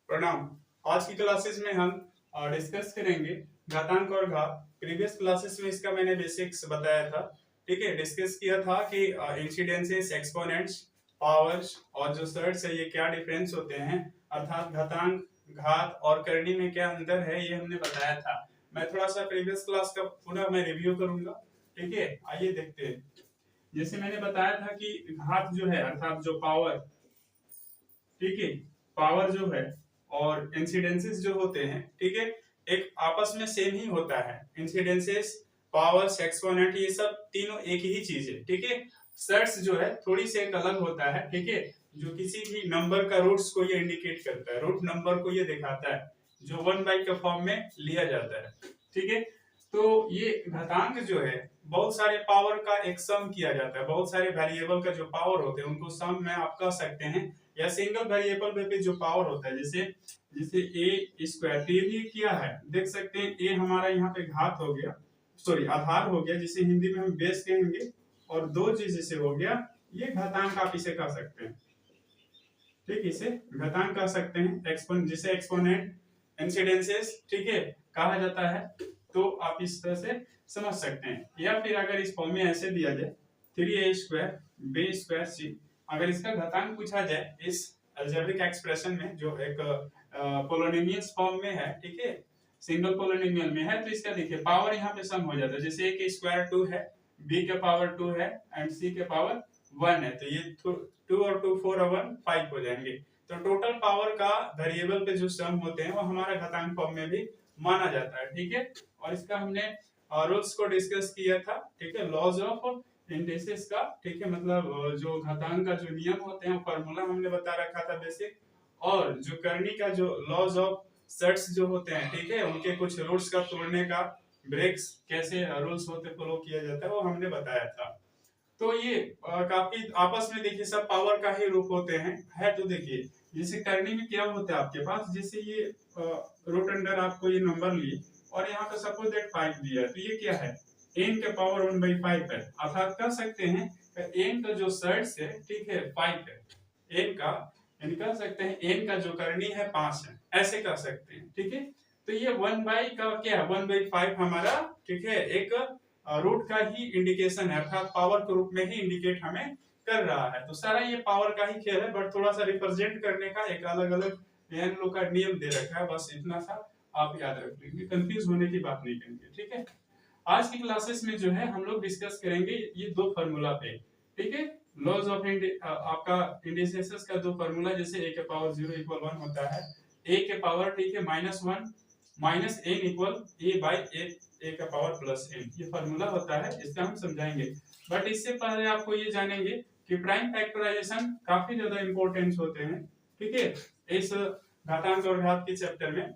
प्रणाम। आज की क्लासेस में हम डिस्कस करेंगे घातांक और घात। प्रीवियस क्लासेस में इसका मैंने बेसिक्स बताया था। ठीक है, डिस्कस किया था कि इंसिडेंसेस, एक्सपोनेंट्स, पावर्स और जो सर्ट्स है ये क्या डिफरेंस होते हैं, अर्थात घातांक, घात और करनी में क्या अंतर है, ये हमने बताया था। मैं थोड़ा सा प्रीवियस क्लास का पुनः मैं रिव्यू करूंगा। ठीक है, आइए देखते हैं। जैसे मैंने बताया था कि घात जो है अर्थात जो पावर, ठीक है, पावर जो है और इंसिडेंसेस जो होते हैं, ठीक है, एक आपस में सेम ही होता है। इंसिडेंसेस, पावर्स, एक्सपोनेंट, ये सब तीनों एक ही चीज है। ठीक है, सर्ट्स जो है थोड़ी से एक अलग होता है। ठीक है, जो किसी भी नंबर का रूट्स को ये इंडिकेट करता है, रूट नंबर को ये दिखाता है, जो 1/, के फॉर्म में लिया जाता है। ठीक है, तो ये घातांक जो है बहुत सारे पावर का एक सम किया जाता है। बहुत सारे वेरिएबल का जो पावर होते हैं उनको सम में आप कह सकते हैं, या सिंगल वेरिएबल पे जो पावर होता है, जैसे जैसे ए स्क्वायर, तो ये भी किया है, देख सकते हैं। ए हमारा यहाँ पे घात हो गया, सॉरी आधार हो गया, जिसे हिंदी में हम बेस कहेंगे, और दो चीज से हो गया, ये घातांक आप इसे कह सकते हैं। ठीक, इसे घातांक कह सकते हैं। जिसे एक्सपोनेंट, इंसिडेंसेस, ठीक है, कहा जाता है। तो आप इस तरह से समझ सकते हैं। या फिर अगर इस फॉर्म में ऐसे दिया जाए 3a² b² c, अगर इसका घातांक पूछा जाए इस अलजेब्रिक एक्सप्रेशन में, जो एक पोलिनोमियल्स फॉर्म में है, ठीक है, सिंगल पोलिनोमियल में है, तो इसका देखिए पावर यहाँ पे सम हो जाता है। जैसे a के स्क्वायर 2 है, b के पावर 2 है एंड c के पावर 1 है, तो ये 2 और 2 4 और 1 5 हो जाएंगे। तो टोटल पावर का वेरिएबल पे जो सम होते हैं वो हमारा घातांक फॉर्म में भी माना जाता है। ठीक है, और इसका हमने रूल्स को डिस्कस किया था। ठीक है, लॉज ऑफ इंडिसेस का, ठीक है, मतलब जो घातांक का जो नियम होते हैं फॉर्मूला हमने बता रखा था बेसिक, और जो करनी का जो लॉज ऑफ सेट्स जो होते हैं, ठीक है, उनके कुछ रूल्स का तोड़ने का, ब्रेक्स कैसे रूल्स होते फॉलो किया जाता है, वो हमने बताया था। तो ये काफी आपस में देखिए सब पावर का ही रूप होते हैं। है तो देखिए, जैसे करनी में क्या होता है आपके पास, जैसे ये रूट अंडर आपको ये नंबर लिए और यहाँ पे सपोज दैट 5 दिया है, तो ये क्या है, n के पावर 1/5 है। अर्थात कह सकते हैं n का जो सर्ट्स है, ठीक है, 5 है। n का यानी कह सकते हैं n का जो करनी है 5 है, ऐसे कह सकते हैं। ठीक है, तो ये 1 का क्या है, 1/5 हमारा, ठीक है, एक रूट का ही इंडिकेशन है, अर्थात पावर के रूप में ही इंडिकेट हमें कर रहा है। तो सारा ये पावर का ही खेल है, बट थोड़ा सा रिप्रेजेंट करने का एक अलग अलग एन लोग का नियम दे रखा है, बस इतना सा आप याद रख लेंगे, कंफ्यूज होने की बात नहीं करेंगे। ठीक है, आज की क्लासेस में जो है हम लोग डिस्कस करेंगे ये दो फार्मूला पे। ठीक है, लॉज ऑफ आपका इंडिसेस का दो फार्मूला, जैसे a के पावर 0 = 1 होता है, a के पावर, ठीक है, -1 -n इक्वल a का पावर +n, ये फार्मूला होता है, इसका हम समझाएंगे। बट इससे पहले आपको ये जानेंगे कि प्राइम फैक्टराइजेशन काफी ज्यादा इंपॉर्टेंट होते हैं। ठीक है, इस घातांक और घात के चैप्टर में,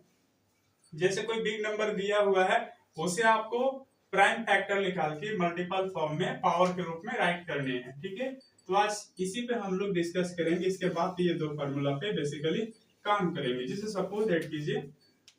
जैसे कोई बिग नंबर दिया हुआ है उसे आपको प्राइम फैक्टर निकाल के मल्टीपल फॉर्म में पावर के रूप में राइट करने हैं। ठीक है, तो आज इसी पे हम लोग डिस्कस करेंगे। इसके बाद ये दो फार्मूला पे बेसिकली काम करेंगे। जैसे सपोज दैट कीजिए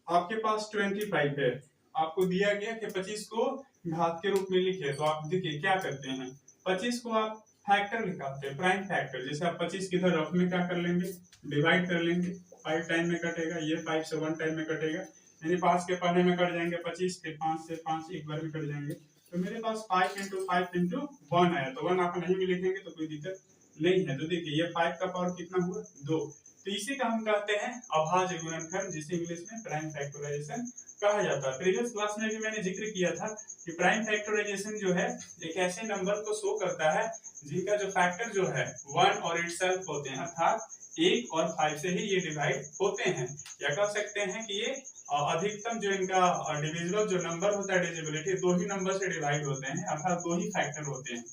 आपके पास 25 है, आपको दिया गया कि 25 को घात के रूप में लिखे, तो आप देखिए क्या करते हैं, 25 को आप फैक्टर निकालते हैं, प्राइम फैक्टर। जैसे आप 25 की इधर रफ में क्या कर लेंगे, डिवाइड कर लेंगे, 5 टाइम में कटेगा, ये 5 से 1 टाइम में कटेगा, यानी 5 के पन्ने में कट जाएंगे 25, फिर 5 से 5 एक बार में कट जाएंगे। तो मेरे पास 5 × 5 × 1 आया, तो 1 आप नहीं भी लिखेंगे तो कोई दिक्कत नहीं है। तो देखिए ये 5 का पावर कितना हुआ, 2। तो इसी का हम कहते हैं अभाज्य गुणनखंड, जिसे इंग्लिश में प्राइम फैक्टराइजेशन कहा जाता है। प्रीवियस क्लास में भी मैंने जिक्र किया था कि प्राइम फैक्टराइजेशन जो है एक ऐसे नंबर को शो करता है जिनका जो फैक्टर जो है 1 और इटसेल्फ होते हैं, अर्थात 1 और 5 से ही ये डिवाइड होते हैं। या कह सकते हैं कि ये अधिकतम जो इनका डिविजिबल जो नंबर होता है, डिविजिबिलिटी, दो ही नंबर से डिवाइड होते हैं, अर्थात दो ही फैक्टर होते हैं,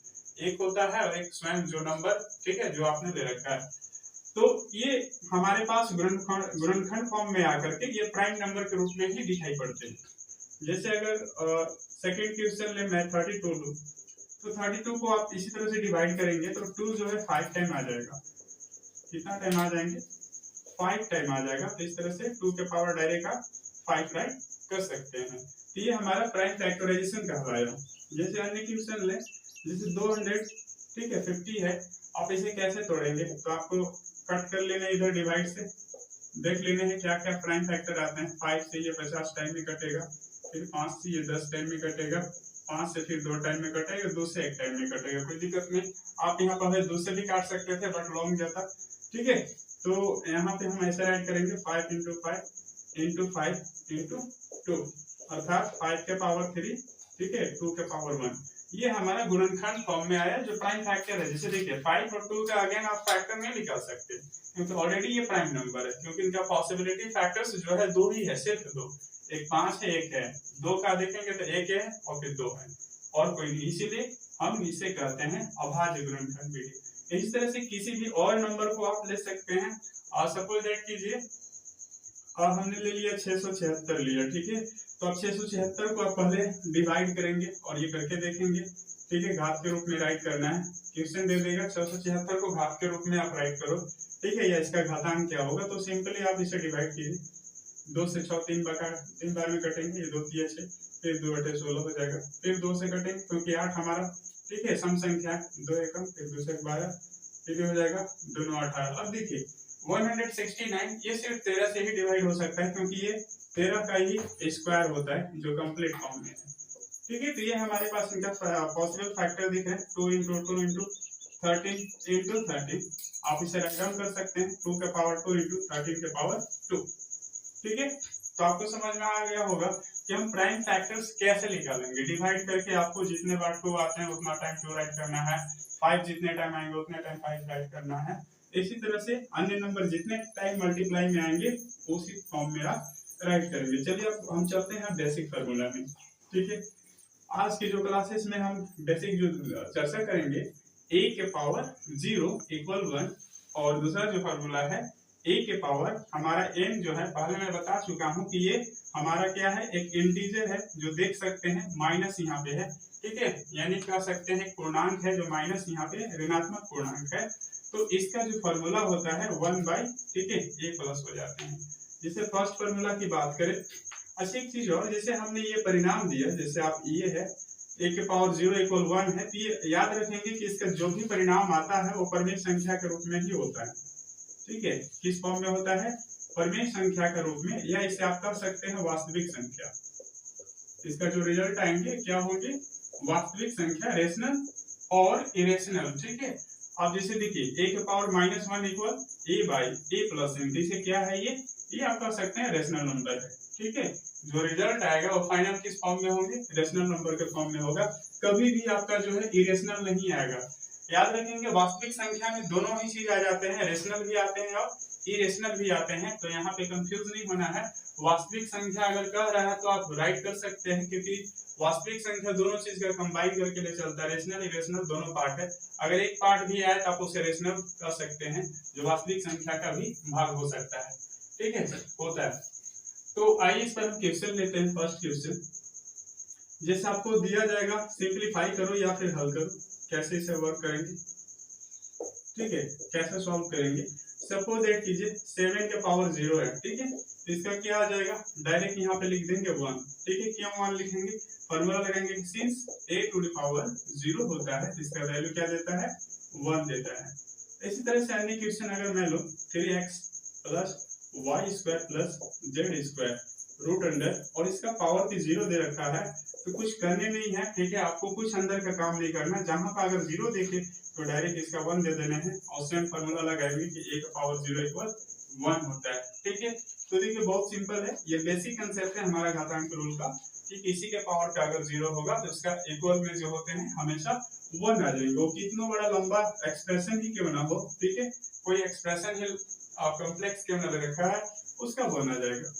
एक होता है और एक स्वयं जो नंबर, ठीक है, जो आपने ले रखा है। तो ये हमारे पास गुणनखंड फॉर्म में आकर के ये प्राइम नंबर के रूप में ही दिखाई पड़ते हैं। जैसे अगर सेकंड क्वेश्चन ले मैं 32 लूं, तो 32 को आप इसी तरह से डिवाइड करेंगे तो 2 जो है 5 टाइम आ जाएगा। कितना टाइम आ जाएंगे, 5 टाइम आ जाएगा। तो इस तरह से 2 के पावर डायरेक्ट आप 5 राइट कर सकते हैं। तो ये हमारा प्राइम फैक्टराइजेशन कहलाएगा। जैसे अन्य क्वेश्चन ले, जैसे 200, ठीक है, 50 है, आप इसे कैसे तोड़ेंगे, तो आपको कट कर लेना इधर डिवाइड से, देख लेने हैं क्या क्या प्राइम फैक्टर आते हैं। 5 से ये 50 टाइम में कटेगा, फिर 5 से ये 10 टाइम में कटेगा, 5 से फिर 2 टाइम में कटेगा, 2 से 1 टाइम में कटेगा। कोई दिक्कत नहीं, आप यहाँ पर 2 से भी काट सकते थे बट लॉन्ग जाता। ठीक है, तो यहाँ पे हम ऐसे राइट करेंगे 5 इंटू 5 इंटू 5 इंटू 2 अर्थात 5 के पावर 3, ठीक है, 2 के पावर 1। ये हमारा गुणनखंड फॉर्म में आया जो प्राइम फैक्टर है। जैसे देखिए 5 और 2 का अगेन आप फैक्टर नहीं निकाल सकते क्योंकि ऑलरेडी ये प्राइम नंबर है, क्योंकि इनका पॉसिबिलिटी फैक्टर्स जो है 2 ही है, सिर्फ 2। एक 5 है, एक है 2 का देखेंगे तो 1 है और फिर 2 है और कोई नहीं, इसीलिए हम इसे कहते हैं अभाज्य गुणनखंड विधि। इस तरह से किसी भी और नंबर को आप ले सकते हैं। और सपोज दैट कीजिए और हमने ले लिया 676 लिया, ठीक है, तो अब 676 को आप पहले डिवाइड करेंगे और ये करके देखेंगे, ठीक है, घात के रूप में राइट करना है। क्वेश्चन दे देगा 676 को घात के रूप में आप राइट करो, ठीक है, या इसका घातांक क्या होगा, तो सिंपली आप इसे डिवाइड कीजिए। 2 से 6 3 बार में कटेंगे, ये 2 3 6, फिर 2/16 हो जाएगा, फिर 2 से कटेंगे क्योंकि 8 हमारा, ठीक है, सम संख्या है, 2 एकम, फिर 2 से 12, फिर हो जाएगा 2 9 18। अब देखिए 169 ये सिर्फ 13 से ही डिवाइड हो सकता है क्योंकि ये 13 का ही स्क्वायर होता है जो कंप्लीट फॉर्म में है, ठीक है। तो ये हमारे पास इनका पॉसिबल फैक्टर दिख रहा है 2 इंटू 2 इंटू 13 इंटू 13। आप इसे राइट डाउन कर सकते हैं 2 के पावर 2 इंटू 13 के पावर 2, ठीक है। तो आपको समझ में आ गया होगा कि हम प्राइम फैक्टर्स कैसे निकालेंगे। डिवाइड करके आपको जितने बार 2 आते हैं उतना टाइम 2 राइट करना है, 5 जितने टाइम आएंगे उतने टाइम 5 राइट करना है। इसी तरह से अन्य नंबर जितने टाइम मल्टीप्लाई में आएंगे उसी फॉर्म में आप राइट करेंगे। चलिए अब हम चलते हैं बेसिक फार्मूला में, ठीक है। आज के जो क्लासेस में हम बेसिक जो चर्चा करेंगे a के पावर 0 इक्वल 1 और दूसरा जो फार्मूला है a के पावर हमारा n जो है पहले मैं बता चुका हूं कि ये हमारा क्या है, एक इंटीजर है जो देख सकते हैं माइनस यहाँ पे है, ठीक है, यानी कह सकते हैं पूर्णांक है जो माइनस यहाँ पे ऋणात्मक पूर्णांक है। तो इसका जो फार्मूला होता है 1 बाई, ठीक है, a प्लस हो जाते हैं। जैसे फर्स्ट फार्मूला की बात करें, अच्छा एक चीज और, जैसे हमने ये परिणाम दिया, जैसे आप ये है a के पावर 0 इक्वल 1 है, तो ये याद रखेंगे कि इसका जो भी परिणाम आता है वो परिमेय संख्या के रूप में ही होता है, ठीक है। किस फॉर्म में होता है, परिमेय संख्या के रूप में, या इसे आप कर सकते हैं वास्तविक संख्या। इसका जो रिजल्ट आएंगे क्या होंगे, वास्तविक संख्या, रेशनल और इरेशनल, ठीक है। अब जैसे देखिए a के power -1 equal a by a plus n, जैसे क्या है ये आप कर सकते हैं रेशनल नंबर है, ठीक है। जो रिजल्ट आएगा वो फाइनल किस फॉर्म में होंगे, रेशनल नंबर के फॉर्म में होगा। कभी भी आपका जो है इरेशनल नहीं आएगा। याद रखेंगे वास्तविक संख्या में दोनों ही चीज आ जाते हैं, रेशनल भी आते हैं और इरेशनल भी आते हैं, तो यहाँ पे कंफ्यूज नहीं होना है। वास्तविक संख्या अगर कह रहा है तो आप राइट कर सकते हैं क्योंकि वास्तविक संख्या दोनों चीज का कंबाइन करके ले चलता है, रेशनल इरेशनल दोनों पार्ट है। अगर एक पार्ट भी आए तो आप उसे रेशनल कर सकते हैं जो वास्तविक संख्या का भी भाग हो सकता है, ठीक है, होता है। तो आइए इस पर हम क्वेश्चन लेते हैं। फर्स्ट क्वेश्चन जैसे आपको दिया जाएगा सिंप्लीफाई करो या फिर हल करो, कैसे इसे वर्क करेंगे, ठीक है, कैसे सॉल्व करेंगे। सपोज दैट कीजिए 7 के पावर 0 है, ठीक है, तो इसका क्या आ जाएगा, डायरेक्ट यहाँ पे लिख देंगे 1, ठीक है। क्यों 1 लिखेंगे, फॉर्मूला लगाएंगे since a to the power 0 होता है इसका वैल्यू क्या देता है, 1 देता है। इसी तरह से अन्य क्वेश्चन अगर मैं लूं 3x plus Y square plus Z square root under, और इसका पावर भी 0 दे रखा है, तो कुछ करने नहीं है, ठीक है, आपको कुछ अंदर का काम नहीं करना। जहां पर अगर 0 देखे तो डायरेक्ट इसका 1 दे देना है और सेम फार्मूला लगाएंगे कि a का पावर 0 इक्वल 1 होता है, ठीक है। तो देखिए बहुत सिंपल है, ये बेसिक कंसेप्ट है हमारा घातांक रूल का कि किसी के पावर का अगर 0 होगा तो उसका इक्वल में जो होते हैं हमेशा 1 आ जाएंगे। वो कितना बड़ा लंबा एक्सप्रेशन ही क्यों ना हो, ठीक है, कोई एक्सप्रेशन ही कॉम्प्लेक्स क्यों ना रखा है उसका 1 आ जाएगा।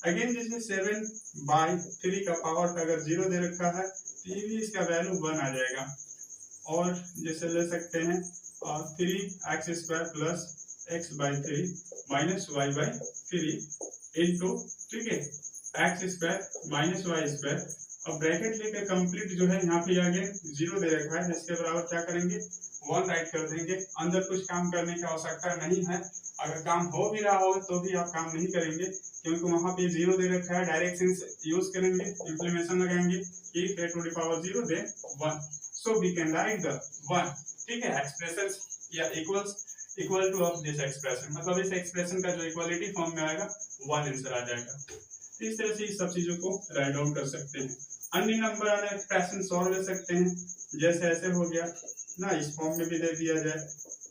अगेन जैसे 7/3 का पावर का अगर 0 दे रखा है तो ये भी इसका वैल्यू 1 आ जाएगा। और जैसे ले सकते हैं 3x² plus x/3 minus y/3 into, ठीक है, x² माइनस y²। अब ब्रैकेट लेकर कंप्लीट जो है यहाँ पे आगे 0 दे रखा है, इसके बराबर क्या करेंगे 1 राइट कर देंगे। अंदर कुछ काम करने की आवश्यकता नहीं है, अगर काम हो भी रहा हो तो भी आप काम नहीं करेंगे क्योंकि वहां पे 0 दे रखा है। डायरेक्ट सेंस यूज करेंगे, इंप्लीमेंटेशन लगाएंगे if a to the power 0 then 1, so we can write the 1, ठीक है, एक्सप्रेशन या equals equal two of this expression, मतलब इस एक्सप्रेशन का जो इक्वालिटी फॉर्म में आएगा 1 आंसर आ जाएगा। तो इस तरह से इस सब चीजों को राइट डाउन कर सकते हैं। अन्य नंबर वाला एक्सप्रेशन सॉल्व कर सकते हैं, जैसे ऐसे हो गया ना, इस फॉर्म में भी दे दिया जाए।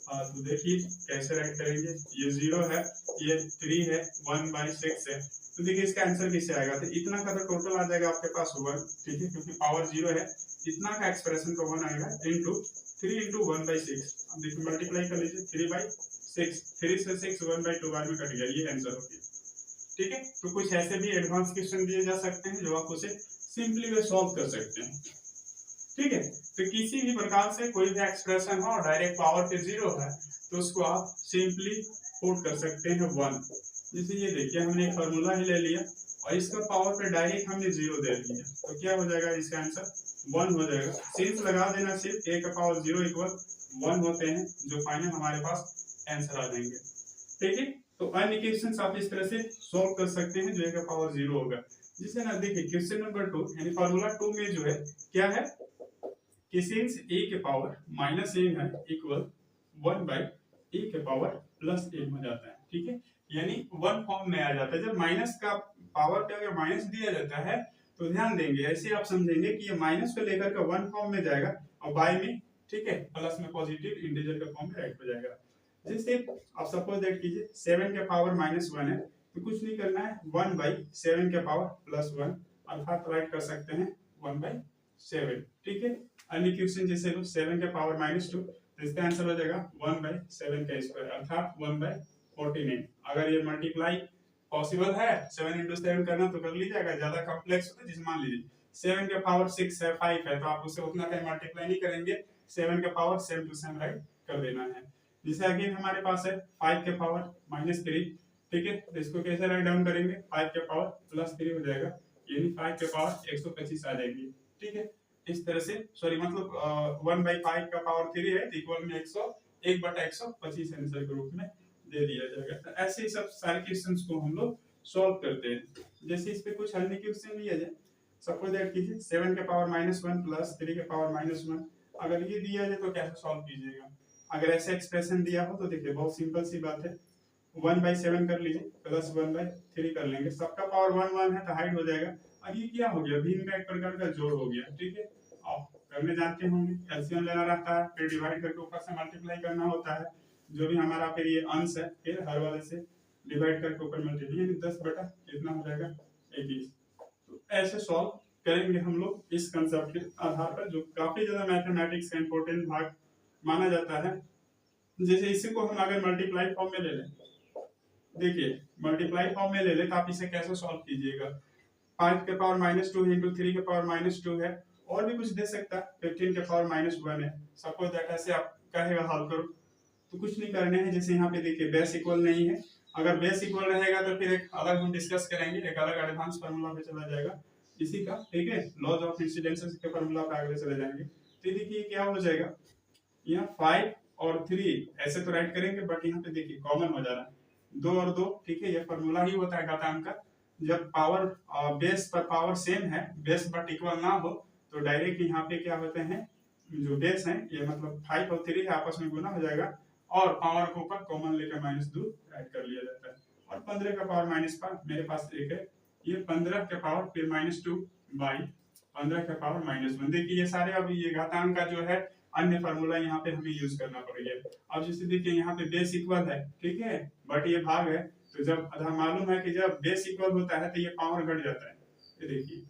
तो देखिए कैसे राइट करेंगे, ये 0 है, ये 3 है, 1/6 है, तो देखिए इसका आंसर किससे आएगा, तो इतना का तो टोटल आ जाएगा आपके पास 1, ठीक है, क्योंकि पावर 0 है, इतना का एक्सप्रेशन का 1 आएगा इंटू 3 इंटू 1/6। अब देखिए मल्टीप्लाई कर लीजिए, 3/6, 3 से 6 1/2 बार में कट गया, ये आंसर हो गया। ठीक है, तो कुछ ऐसे भी एडवांस क्वेश्चन दिए जा सकते हैं जो आप उसे सिंपली वे सॉल्व कर सकते हैं। ठीक है, तो किसी भी प्रकार से कोई भी एक्सप्रेशन हो डायरेक्ट पावर पे 0 है तो उसको आप सिंपली पुट कर सकते हैं 1। जैसे ये देखिए हमने एक फार्मूला ही ले लिया और इसका पावर पे डायरेक्ट हमने 0 दे दिया, तो क्या हो जाएगा, इसका आंसर 1 हो जाएगा। सिंस लगा देना, सिर्फ a का पावर 0 इक्वल 1 होते हैं, जो फाइनल हमारे पास आंसर आ जाएंगे। ठीक है, तो अन्य क्वेश्चन आप इस तरह से सॉल्व कर सकते हैं जो a का पावर 0 होगा। जिसे ना देखिए क्वेश्चन नंबर 2 यानी फार्मूला 2 में जो है क्या है कि सिंस a के पावर -m है इक्वल 1/a के पावर +m हो जाता है। ठीक है, यानी 1 फॉर्म में आ जाता है। जब माइनस का पावर पे अगर माइनस दिया जाता है तो ध्यान देंगे, ऐसे आप समझेंगे कि ये माइनस को लेकर के 1 फॉर्म में जाएगा और बाय में, ठीक है, प्लस में पॉजिटिव इंटीजर के फॉर्म में राइट हो जाएगा। जैसे आप सपोज दैट कीजिए 7 के पावर -1 है, तो कुछ नहीं करना है, 1/7 के पावर +1 अर्थात राइट कर सकते हैं 1/7। ठीक है, अन्य क्वेश्चन जैसे 7 के पावर -2, तो इसका आंसर हो जाएगा 1/7 का स्क्वायर अर्थात 1/49। अगर ये मल्टीप्लाई पॉसिबल है 7 into 7 करना तो कर लीजिएगा, ज्यादा कॉम्प्लेक्स होता है जिसे मान लीजिए 7 के पावर 6 है, 5 है, तो आप उसे उतना टाइम मल्टीप्लाई नहीं करेंगे, 7 के power same to same write कर देना है। जैसे अगेन हमारे पास है 5 के पावर -3, ठीक है, तो इसको कैसे राइट डाउन करेंगे, 5 के पावर +3 हो जाएगा, यानी 5 के पावर 125 आ जाएगी। ठीक है, इस तरह से सॉरी मतलब 1/5 का पावर 3 है तो इक्वल में 1/125 आंसर के रूप में दे दिया जाएगा। तो ऐसे ही सब सारे क्वेश्चंस को हम लोग सॉल्व करते हैं। जैसे इस पे कुछ अन्य क्वेश्चन लिया जाए, सपोज दैट कीजिए 7 के पावर -1 प्लस 3 के पावर -1, अगर ये दिया जाए तो कैसे सॉल्व कीजिएगा। अगर ऐसे एक्सप्रेशन दिया हो तो देखिए बहुत सिंपल सी बात है, 1/7 कर लीजिए प्लस 1/3 कर लेंगे, सबका पावर 1 1 है तो हाइड हो जाएगा। अब ये क्या हो गया, भिन्न का एक प्रकार का जोड़ हो गया। ठीक है, आप करने जानते होंगे, एलसीएम लेना रहता है, फिर डिवाइड करके ऊपर से मल्टीप्लाई करना होता है, जो भी हमारा फिर ये अंश है, फिर हर वाले से डिवाइड करके ऊपर मल्टीप्लाई, यानी 10 बटा कितना हो जाएगा 21। तो ऐसे सॉल्व करेंगे हम लोग इस कंसेप्ट के आधार पर, जो काफी ज्यादा मैथमेटिक्स का इंपॉर्टेंट भाग माना जाता है। जैसे इसी को हम अगर मल्टीप्लाई फॉर्म में ले लें, देखिए मल्टीप्लाई फॉर्म में ले लें तो आप इसे कैसे सॉल्व कीजिएगा, 5 के पावर -2 इंटू 3 के पावर -2 है, और भी कुछ दे सकता है, 15 के पावर -1 है, सपोज दैट ऐसे आप कहेगा हल करो, तो कुछ नहीं करने हैं। जैसे यहाँ पे देखिए बेस इक्वल नहीं है, अगर बेस इक्वल रहेगा तो फिर एक अलग हम डिस्कस करेंगे, एक अलग एडवांस फार्मूला पे चला जाएगा इसी का। ठीक है, लॉज ऑफ इंसिडेंसेस के फार्मूला पे आगे चले जाएंगे। तो देखिए क्या हो जाएगा, यहाँ 5 और 3 ऐसे तो राइट करेंगे, बट यहाँ पे देखिए कॉमन हो जा रहा है 2 और 2। ठीक है, ये फार्मूला ही होता है घातांक का, जब पावर बेस पर पावर सेम है, बेस बट इक्वल ना हो, तो डायरेक्ट यहाँ पे क्या होते हैं, जो बेस है ये मतलब 5 और 3 है आपस में गुना हो जाएगा, और पावर को ऊपर कॉमन लेकर -2 ऐड कर लिया जाता है, और 15 का पावर -5 मेरे पास एक है, ये 15 के पावर फिर -2 बाई 15 के पावर -1। देखिए ये सारे अब ये घातांक का जो है अन्य फार्मूला यहाँ पे हमें यूज करना पड़ेगा। अब जैसे देखिए यहाँ पे बेस इक्वल है, ठीक है, बट ये भाग है, तो जब मालूम है कि जब बेस इक्वल होता है तो ये पावर घट जाता है। ये देखिए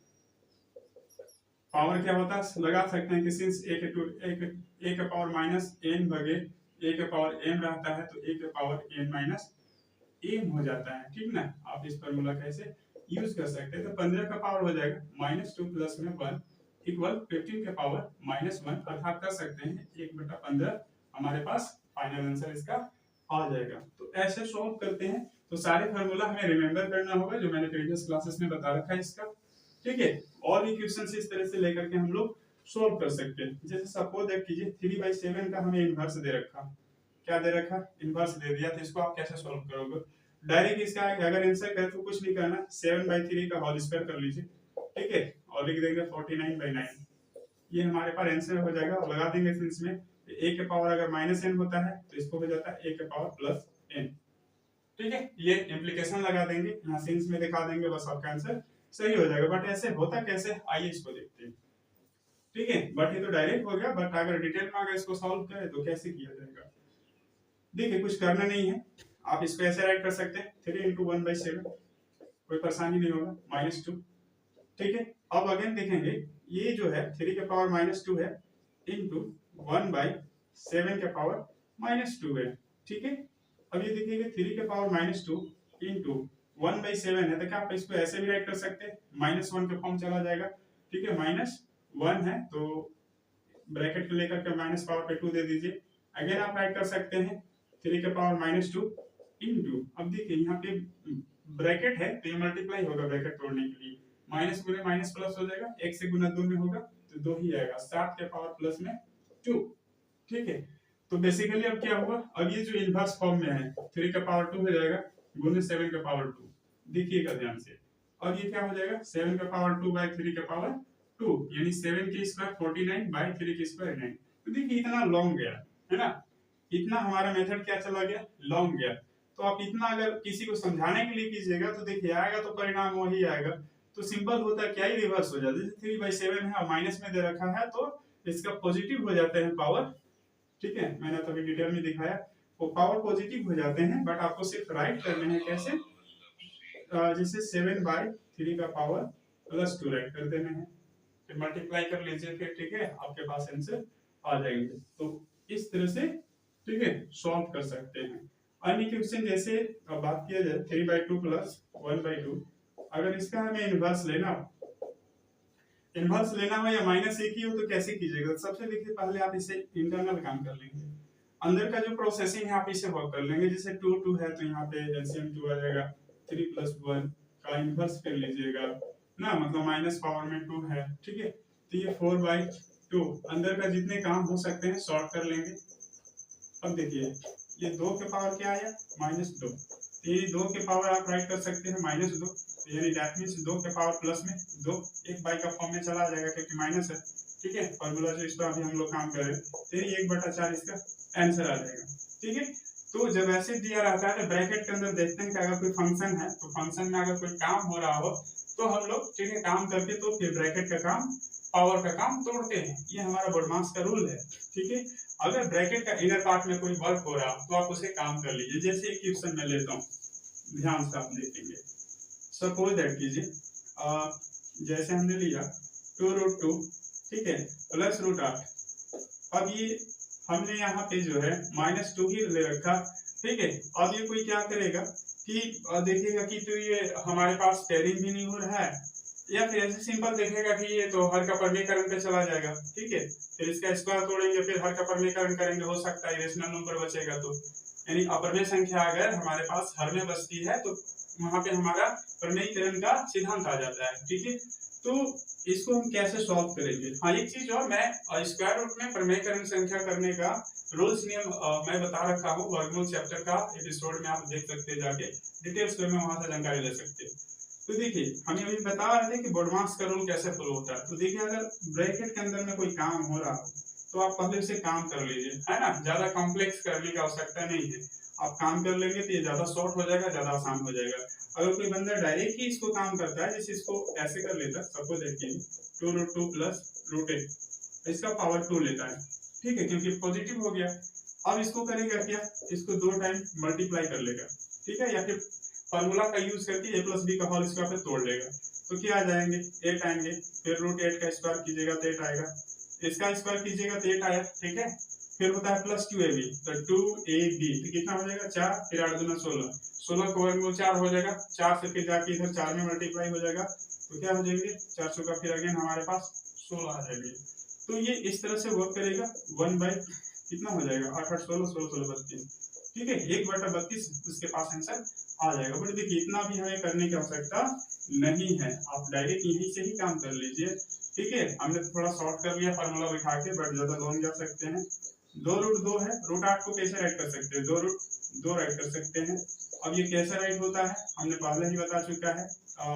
पावर क्या होता है, लगा सकते हैं कि सिंस a के पावर -n भागे a के पावर m रहता है, तो a के पावर n माइनस m हो जाता है। ठीक ना, आप इस फार्मूला कैसे यूज कर सकते हैं, तो 15 का पावर हो जाएगा -2 प्लस में 1 इक्वल 15 के पावर -1, अर्थात कर सकते हैं 1/15 हमारे पास फाइनल आंसर इसका आ जाएगा। तो ऐसे सॉल्व करते हैं। तो सारे फार्मूला हमें रिमेंबर करना होगा जो मैंने प्रीवियस क्लासेस में बता रखा है इसका। ठीक है, और भी क्वेश्चन इस तरह से लेकर के हम लोग सॉल्व कर सकते हैं। जैसे सपोज दैट कीजिए 3/7 का हमें इनवर्स दे रखा, क्या दे रखा, इनवर्स दे दिया, तो इसको आप कैसे सॉल्व करोगे, डायरेक्ट इसका अगर आंसर करें तो कुछ नहीं करना, 7/3 का होल स्क्वायर कर लीजिए, ठीक है, और लिख देंगे 49/9, ये हमारे पास आंसर हो जाएगा, और लगा देंगे इसमें a के पावर अगर -n होता है तो इसको हो जाता है a के पावर +n। ठीक है, ये इम्प्लीकेशन लगा देंगे, यहाँ सीन्स में दिखा देंगे, बस आपका आंसर सही हो जाएगा। बट ऐसे होता कैसे, आइए इसको देखते हैं। ठीक है, बट ये तो डायरेक्ट हो गया, बट अगर डिटेल में अगर इसको सॉल्व करें तो कैसे किया जाएगा। देखिए कुछ करना नहीं है, आप इसको ऐसे राइट कर सकते हैं 3 × 1/7, कोई परेशानी नहीं होगा, -2। ठीक है, अब अगेन देखेंगे, ये जो है 3 के पावर -2 है इंटू 1/7 के पावर -2 है। ठीक है, अब ये देखिएगा 3 के पावर -2 इंटू 1/7 है, तो क्या आप इसको ऐसे भी राइट कर सकते हैं, -1 के फॉर्म चला जाएगा। ठीक है, -1 है तो ब्रैकेट को लेकर के माइनस पावर पे 2 दे दीजिए। अगेन आप राइट कर सकते हैं 3 के पावर -2 इंटू, अब देखिए यहाँ पे ब्रैकेट है तो ये मल्टीप्लाई होगा ब्रैकेट तोड़ने के लिए, माइनस गुने माइनस प्लस हो जाएगा, 1 से गुना 2 में होगा तो 2 ही आएगा, 7 के पावर प्लस में 2। ठीक है, तो बेसिकली अब क्या हुआ, अब ये जो इनवर्स फॉर्म में है 3 का पावर 2 हो जाएगा गुने 7 का पावर 2। देखिएगा ध्यान से, अब ये क्या हो जाएगा 7 का पावर 2 बाय 3 का पावर 2, यानी 7 की स्क्वायर 49 बाय 3 की स्क्वायर 9। तो देखिए इतना लॉन्ग गया है ना, इतना हमारा मेथड क्या चला गया, लॉन्ग गया। तो आप इतना अगर किसी को समझाने के लिए कीजिएगा तो देखिए आएगा तो परिणाम वही आएगा। तो सिंपल होता है क्या, ही रिवर्स हो जाता है। जैसे 3/7 है और माइनस में दे रखा है तो इसका पॉजिटिव हो जाते हैं पावर। ठीक है, मैंने तो अभी डिटेल में दिखाया, वो पावर पॉजिटिव हो जाते हैं, बट आपको सिर्फ राइट करने हैं कैसे, जैसे 7/3 का पावर +2 राइट कर देने हैं, फिर मल्टीप्लाई कर लीजिए फिर। ठीक है, आपके पास आंसर आ जाएंगे। तो इस तरह से ठीक है सॉल्व कर सकते हैं। अन्य क्वेश्चन जैसे बात किया जाए 3/2 + 1/2, अगर इसका हमें इनवर्स लेना हो या माइनस एक ही हो तो कैसे कीजिएगा। सबसे देखिए पहले आप इसे इंटरनल काम कर लेंगे, अंदर का जो प्रोसेसिंग है आप इसे वर्क कर लेंगे। जैसे 2 है तो यहाँ पे एलसीएम 2 आ जाएगा, 3 + 1 का इनवर्स कर लीजिएगा ना, मतलब माइनस पावर में 2 है। ठीक है, तो ये 4/2, अंदर का जितने काम हो सकते हैं सॉर्ट कर लेंगे। अब देखिए ये 2 के पावर क्या आया, -2, तो ये 2 के पावर आप राइट कर सकते हैं -2, यानी दैट मींस 2 के पावर प्लस में 2 1 बाई का फॉर्म में चला जाएगा क्योंकि माइनस है। ठीक है, फॉर्मूला जो इस पर अभी हम लोग काम कर रहे हैं, तो ये 1/4 इसका आंसर आ जाएगा। ठीक है, तो जब ऐसे दिया रहता है तो ब्रैकेट के अंदर देखते हैं कि अगर कोई फंक्शन है तो फंक्शन में अगर कोई काम हो रहा हो तो हम लोग ठीक है काम करके तो फिर ब्रैकेट का काम, पावर का काम तोड़ते हैं। ये हमारा बोडमास का रूल है। ठीक है, अगर ब्रैकेट का इनर पार्ट में कोई वर्क हो रहा हो तो आप उसे काम कर लीजिए। जैसे एक क्वेश्चन मैं लेता हूँ, ध्यान से आप देखेंगे। सपोज दैट कीजिए जैसे हमने लिया 2√2 ठीक है +√8। अब ये हमने यहाँ पे जो है -2 ही ले रखा। ठीक है, अब ये कोई क्या करेगा कि देखेगा कि तो ये हमारे पास पेयरिंग भी नहीं हो रहा है, या फिर ऐसे सिंपल देखेगा कि ये तो हर का परमीकरण पे चला जाएगा। ठीक है, फिर इसका स्क्वायर तोड़ेंगे फिर हर का परमीकरण करेंगे, हो सकता है रेशनल नंबर बचेगा। तो यानी अपरमेय संख्या अगर हमारे पास हर में बचती है तो वहां पे हमारा परमीकरण का सिद्धांत आ जाता है। ठीक है, तो इसको हम कैसे सॉल्व करेंगे। हाँ, एक चीज और, मैं स्क्वायर रूट में परमीकरण संख्या करने का रूल्स नियम मैं बता रखा हूँ, वर्गमूल चैप्टर का एपिसोड में आप देख सकते हैं, जाके डिटेल्स में वहां से जानकारी ले सकते हैं। तो देखिए हम अभी बता रहे थे कि बोडमास का रूल कैसे फॉलो होता है। तो देखिए अगर ब्रैकेट के अंदर में कोई काम हो रहा हो तो आप पहले से काम कर लीजिए, है ना, ज्यादा कॉम्प्लेक्स करने की आवश्यकता नहीं है। आप काम कर लेंगे तो ये ज्यादा शॉर्ट हो जाएगा, ज्यादा आसान हो जाएगा। अगर कोई बंदा डायरेक्ट ही इसको काम करता है, जैसे इसको ऐसे कर लेता है, सपोज देखिए 2√2 + √8 इसका पावर 2 लेता है। ठीक है, क्योंकि पॉजिटिव हो गया। अब इसको करेगा क्या, इसको 2 टाइम मल्टीप्लाई कर लेगा। ठीक है, या फिर फॉर्मूला का यूज करके a + b का होल स्क्वायर पे तोड़ लेगा तो क्या आ जाएंगे 8 आएंगे, फिर √8 का स्क्वायर कीजिएगा तो 8 आएगा, इसका स्क्वायर कीजिएगा तो 8 आया। ठीक है, फिर होता है +2ab तो 2ab तो कितना हो जाएगा 4, फिर 8 दूना 16, 16 का वर्गमूल 4 हो जाएगा, 4 से फिर जाके इधर 4 में मल्टीप्लाई हो जाएगा तो क्या हो जाएंगे 400 का, फिर अगेन हमारे पास 16 आ जाएंगे। तो ये इस तरह से वर्क करेगा। 1 बाई कितना हो जाएगा 8 8 16 16 16 32। ठीक है, 1/32 उसके पास आंसर आ जाएगा। बट देखिए इतना भी हमें करने की आवश्यकता नहीं है, आप डायरेक्ट यहीं से ही काम कर लीजिए। ठीक है, हमने थोड़ा शॉर्ट कर लिया फार्मूला बिठा के, बट ज्यादा लॉन्ग जा सकते हैं। 2√2 है, √8 को कैसे राइट कर सकते हैं, 2√2 राइट कर सकते हैं। अब ये कैसे राइट होता है हमने पहले ही बता चुका है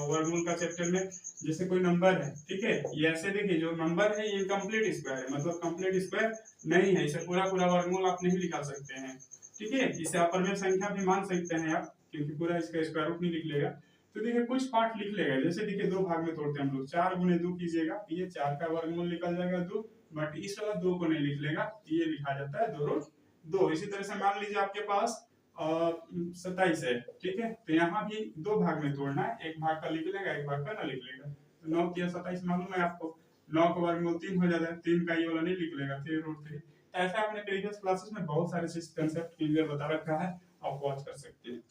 वर्गमूल का चैप्टर में। जैसे कोई नंबर है, ठीक है, ये ऐसे देखिए जो नंबर है ये इनकम्प्लीट स्क्वायर है, मतलब कंप्लीट स्क्वायर नहीं है, इसे पूरा पूरा वर्गमूल आप नहीं निकाल सकते हैं, ठीक है। इसे अपरमेय संख्या भी मान सकते हैं आप, क्योंकि पूरा इसका स्क्वायर रूट नहीं लिख लेगा। तो देखिए कुछ पार्ट लिख लेगा, जैसे देखिए दो भाग में तोड़ते हैं हम लोग, 4 गुने 2 कीजिएगा, ये 4 का वर्गमूल निकल जाएगा 2, बट इस वाला 2 को नहीं लिख लेगा, ये लिखा जाता है 2 रूट 2। इसी तरह से मान लीजिए आपके पास 27 है, ठीक है, तो यहाँ भी 2 भाग में तोड़ना है, एक भाग का लिख लेगा, एक भाग का ना लिख लेगा। तो 9 किया 27 मालूम है आपको, 9 का वर्गमूल 3 हो जाता है, 3 का ये वाला नहीं लिख लेगा, 3 रूट 3। ऐसा आपने प्रीवियस क्लासेस में बहुत सारे कंसेप्ट क्लियर बता रखा है, आप वॉच कर सकते हैं।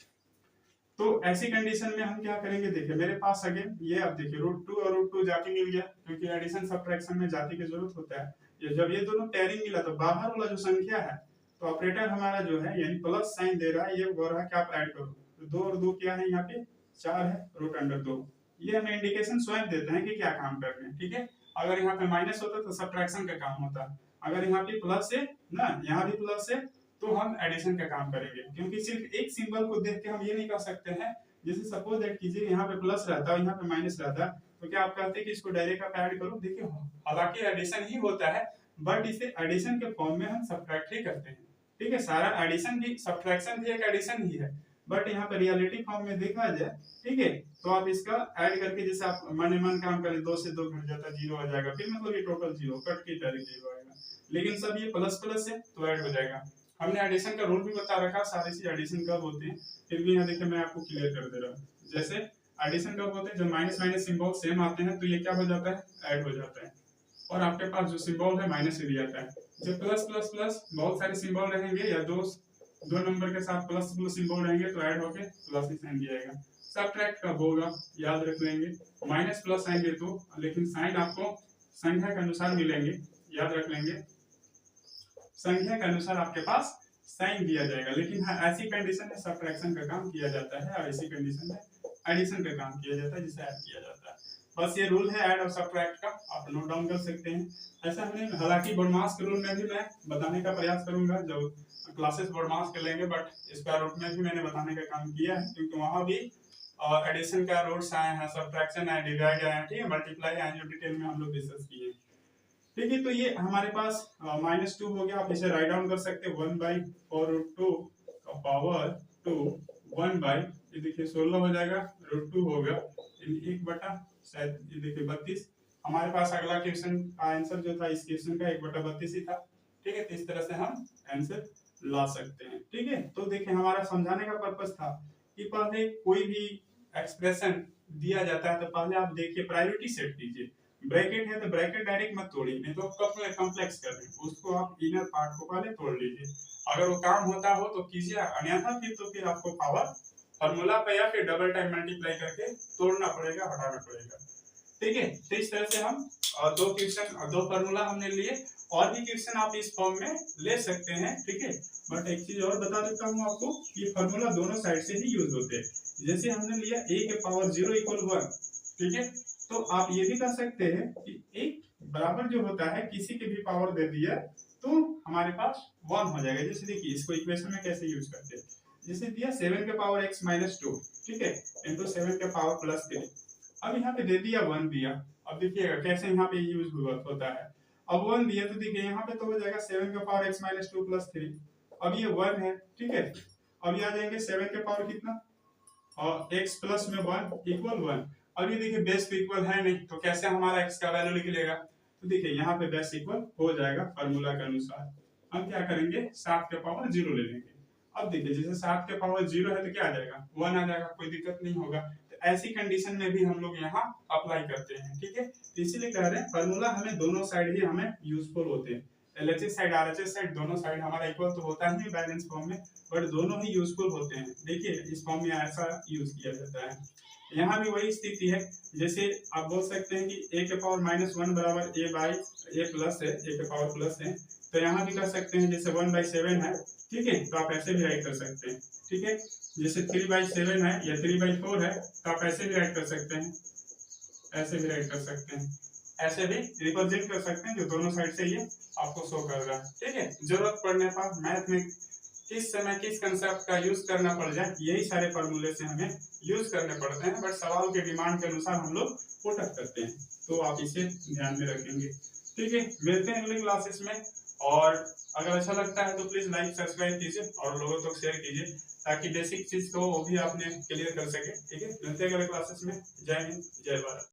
तो ऐसी कंडीशन में हम क्या करेंगे, देखिए मेरे पास अगेन ये अब देखिए रूट 2 और रूट 2 जाके मिल गया, क्योंकि एडिशन सब्ट्रैक्शन में जाति की जरूरत होता है। ये जब ये दोनों पेयरिंग मिला तो बाहर वाला जो संख्या है, तो ऑपरेटर हमारा जो है यानी प्लस साइन दे रहा है, ये बोल रहा है कि आप ऐड करो, तो 2 और 2 क्या है यहाँ पे 4 है, रूट अंडर 2। ये हमें इंडिकेशन स्वयं देते हैं कि क्या काम कर रहे हैं, ठीक है। अगर यहाँ पे माइनस होता तो सब्ट्रैक्शन का काम होता, अगर यहाँ पे प्लस है ना, यहाँ भी प्लस है, तो हम एडिशन का काम करेंगे, क्योंकि सिर्फ एक सिंबल को देख के हम ये नहीं कर सकते हैं। जैसे सपोज दैट कीजिए यहाँ पे प्लस रहता है, यहाँ पे माइनस रहता है, तो क्या आप कहते हैं कि इसको डायरेक्ट आप ऐड करो, देखिए हालांकि एडिशन ही होता है, बट इसे एडिशन के फॉर्म में हम सब्ट्रैक्ट ही करते हैं, ठीक है। सारा एडिशन भी, सब्ट्रैक्शन भी एक एडिशन ही है, बट यहाँ पे रियलिटी फॉर्म में देखा जाए, ठीक है, तो आप इसका ऐड करके जैसे आप मन मन काम करें, 2 से 2 घट जाता है, 0 आ जाएगा, फिर मतलब ये टोटल 0 कट के डायरेक्ट 0 आएगा। लेकिन सब ये प्लस प्लस है तो ऐड हो जाएगा। हमने एडिशन का रूल भी बता रखा, सारे चीज एडिशन कब होते हैं, फिर भी यहाँ देखिए मैं आपको क्लियर कर दे रहा हूँ। जैसे एडिशन कब होते हैं, जब माइनस माइनस सिंबल सेम आते हैं, तो ये क्या हो जाता है, ऐड हो जाता है, और आपके पास जो सिंबल है माइनस से भी आता है। जब प्लस प्लस प्लस बहुत सारे सिंबल रहेंगे, या दो नंबर के साथ प्लस प्लस सिंबल रहेंगे, तो ऐड होके प्लस ही साइन भी आएगा। सब्ट्रैक्ट कब होगा, याद रख लेंगे, माइनस प्लस आएंगे तो, लेकिन साइन आपको संख्या के अनुसार मिलेंगे, याद रख लेंगे, संख्या के अनुसार आपके पास साइन दिया जाएगा। लेकिन हाँ ऐसी कंडीशन में सब्ट्रैक्शन का काम किया जाता है, और ऐसी कंडीशन में एडिशन का काम किया जाता है, जिसे ऐड किया जाता है। बस ये रूल है ऐड और सब्ट्रैक्ट का, आप नोट डाउन कर सकते हैं। ऐसा हमने हालांकि बोडमास के रूल में भी मैं बताने का प्रयास करूंगा जब क्लासेस बोडमास के लेंगे, बट स्क्वायर रूट में भी मैंने बताने का काम किया है, क्योंकि वहां भी एडिशन का रूट्स आए हैं, सब्ट्रैक्शन है, डिवाइड आए हैं, ठीक है, मल्टीप्लाई आए हैं, जो डिटेल में हम लोग डिस्कस किए। ठीक है, तो ये हमारे पास -2 हो गया, आप इसे राइट डाउन कर सकते हैं 1/4√2 का पावर 2 1 ये देखिए 16 हो जाएगा, √2 होगा 1 शायद ये देखिए 32। हमारे पास अगला क्वेश्चन का आंसर जो था इस क्वेश्चन का 1/32 ही था, ठीक है। तो इस तरह से हम आंसर ला सकते हैं, ठीक है। तो देखिए हमारा समझाने का पर्पस था कि पहले कोई भी एक्सप्रेशन दिया जाता है तो पहले आप देखिए प्रायोरिटी सेट कीजिए, ब्रैकेट है तो ब्रैकेट डायरेक्ट मत तोड़िए, नहीं तो कॉम्प्लेक्स कर दें, उसको आप इनर पार्ट को पहले तोड़ लीजिए, अगर वो काम होता हो तो कीजिए, अन्यथा फिर आपको पावर फार्मूला पे या फिर डबल टाइम मल्टीप्लाई करके तोड़ना पड़ेगा, हटाना पड़ेगा, ठीक है। तो इस तरह से हम दो क्वेश्चन, दो फार्मूला हमने लिए, और भी क्वेश्चन आप इस फॉर्म में ले सकते हैं, ठीक है। बट एक चीज और बता देता हूँ आपको, ये फार्मूला दोनों साइड से ही यूज होते हैं। जैसे हमने लिया a के पावर 0 = 1, ठीक है, तो आप ये भी कर सकते हैं कि एक बराबर जो होता है किसी के भी पावर दे दिया तो हमारे पास 1 हो जाएगा। जैसे देखिए इसको इक्वेशन में कैसे यूज करते हैं, जैसे दिया 7 के पावर x - 2, ठीक है, इनटू 7 के पावर +3। अब यहाँ पे दे दिया 1 दिया, अब देखिएगा कैसे यहाँ पे यूज होता है। अब 1 दिया तो देखिए यहाँ पे तो हो जाएगा 7 के पावर x - 2 +3, अब ये 1 है, ठीक है। अब ये आ जाएंगे 7 के पावर कितना, और x प्लस में 1 = 1। अब ये देखिए बेस पे इक्वल है नहीं, तो कैसे हमारा x का वैल्यू निकलेगा, तो देखिए यहाँ पे बेस इक्वल हो जाएगा फार्मूला के अनुसार। हम क्या करेंगे 7 के पावर 0 ले लेंगे। अब देखिए जैसे 7 के पावर 0 है तो क्या आ जाएगा 1 आ जाएगा, कोई दिक्कत नहीं होगा। तो ऐसी कंडीशन में भी हम लोग यहाँ अप्लाई करते हैं, ठीक है। तो इसीलिए कह रहे हैं फार्मूला हमें दोनों साइड ही हमें यूजफुल होते हैं, LHS साइड RHS साइड दोनों साइड हमारा इक्वल तो होता ही बैलेंस फॉर्म में, बट दोनों ही यूजफुल होते हैं। देखिए इस फॉर्म में ऐसा यूज किया जाता है, यहाँ भी वही स्थिति है। जैसे आप बोल सकते हैं कि a के पावर -1 बराबर a प्लस है, a के पावर प्लस है, तो यहाँ भी कर सकते हैं जैसे 1/7 है, ठीक है, तो आप ऐसे भी राइट कर सकते हैं, ठीक है। जैसे 3/7 है या 3/4 है तो आप ऐसे भी राइट कर सकते हैं, ऐसे भी राइट कर सकते हैं, ऐसे भी रिप्रेजेंट कर सकते हैं, जो दोनों साइड से ये आपको शो कर रहा है, ठीक है। जरूरत पड़ने पर मैथ में किस समय किस कंसेप्ट का यूज करना पड़ जाए, यही सारे फॉर्मूले से हमें यूज करने पड़ते हैं, बट सवाल के डिमांड के अनुसार हम लोग पुट अप करते हैं, तो आप इसे ध्यान में रखेंगे। ठीक है, मिलते हैं अगली क्लासेस में, और अगर अच्छा लगता है तो प्लीज लाइक सब्सक्राइब कीजिए और लोगों तक शेयर कीजिए, ताकि बेसिक चीज को वो भी आपने क्लियर कर सके। ठीक है, मिलते हैं अगले क्लासेस में। जय हिंद, जय भारत।